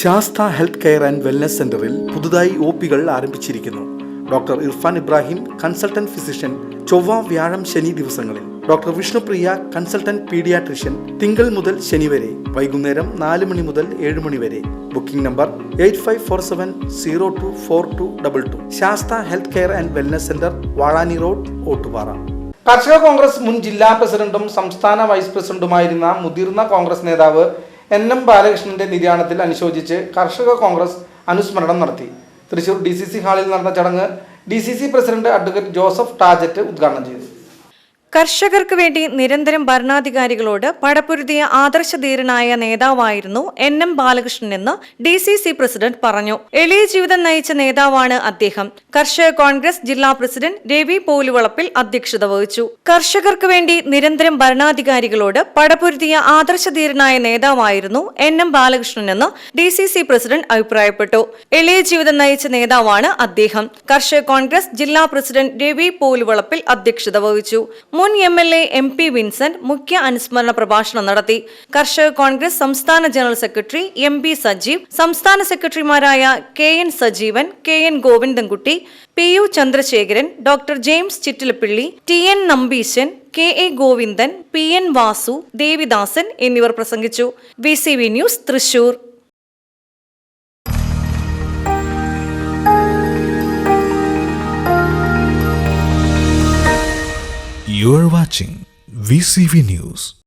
Sastha health care and wellness സെന്ററിൽ പുതുതായി ഒപികൾ ആരംഭിച്ചിരിക്കുന്നു. Doctor Irfan Ibrahim, consultant physician, ചൊവ്വ, വ്യാഴം, ശനി ദിവസങ്ങളിൽ. ഡോക്ടർ വിഷ്ണുപ്രിയ, കൺസൾട്ടന്റ് പീഡിയാട്രിഷ്യൻ, തിങ്കൾ മുതൽ ശനി വരെ, വൈകുന്നേരം 4 മണി മുതൽ 7 മണി വരെ. Booking number 8547024222. Sastha health care and wellness centre, Vazhani road, Ottupara. കർഷക കോൺഗ്രസ് മുൻ ജില്ലാ പ്രസിഡന്റും സംസ്ഥാന വൈസ് പ്രസിഡന്റുമായിരുന്ന മുതിർന്ന കോൺഗ്രസ് നേതാവ് NM ബാലകൃഷ്ണന്റെ നിര്യാണത്തിൽ അനുശോചിച്ച് കർഷക കോൺഗ്രസ് അനുസ്മരണം നടത്തി. തൃശൂർ DCC ഹാളിൽ നടന്ന ചടങ്ങ് DCC പ്രസിഡന്റ് അഡ്വക്കേറ്റ് ജോസഫ് ടാജറ്റ് ഉദ്ഘാടനം ചെയ്തു. കർഷകർക്ക് വേണ്ടി നിരന്തരം ഭരണാധികാരികളോട് പടപൊരുതിയ ആദർശധീരനായ നേതാവായിരുന്നു NM ബാലകൃഷ്ണനെന്ന് DCC പ്രസിഡന്റ് പറഞ്ഞു. എളിയ ജീവിതം നയിച്ച നേതാവാണ് അദ്ദേഹം. കർഷക കോൺഗ്രസ് ജില്ലാ പ്രസിഡന്റ് രവി പോലുവളപ്പിൽ അധ്യക്ഷത വഹിച്ചു. കർഷകർക്ക് വേണ്ടി നിരന്തരം ഭരണാധികാരികളോട് പടപൊരുതിയ ആദർശധീരനായ നേതാവായിരുന്നു NM ബാലകൃഷ്ണനെന്ന് DCC പ്രസിഡന്റ് അഭിപ്രായപ്പെട്ടു. എളിയ ജീവിതം നയിച്ച നേതാവാണ് അദ്ദേഹം. കർഷക കോൺഗ്രസ് ജില്ലാ പ്രസിഡന്റ് രവി പോലുവളപ്പിൽ അധ്യക്ഷത വഹിച്ചു. മുൻ MLA MP വിൻസെന്റ് മുഖ്യ അനുസ്മരണ പ്രഭാഷണം നടത്തി. കർഷക കോൺഗ്രസ് സംസ്ഥാന ജനറൽ സെക്രട്ടറി MB സജീവ്, സംസ്ഥാന സെക്രട്ടറിമാരായ KN Sajeevan, KN Govindankutty, PU Chandrasekharan, doctor James Chittilappilly, TN Nambeesan, KA Govindan, PN Vasu, Devidasan എന്നിവർ പ്രസംഗിച്ചു. VCV news, Thrissur. You are watching VCV News.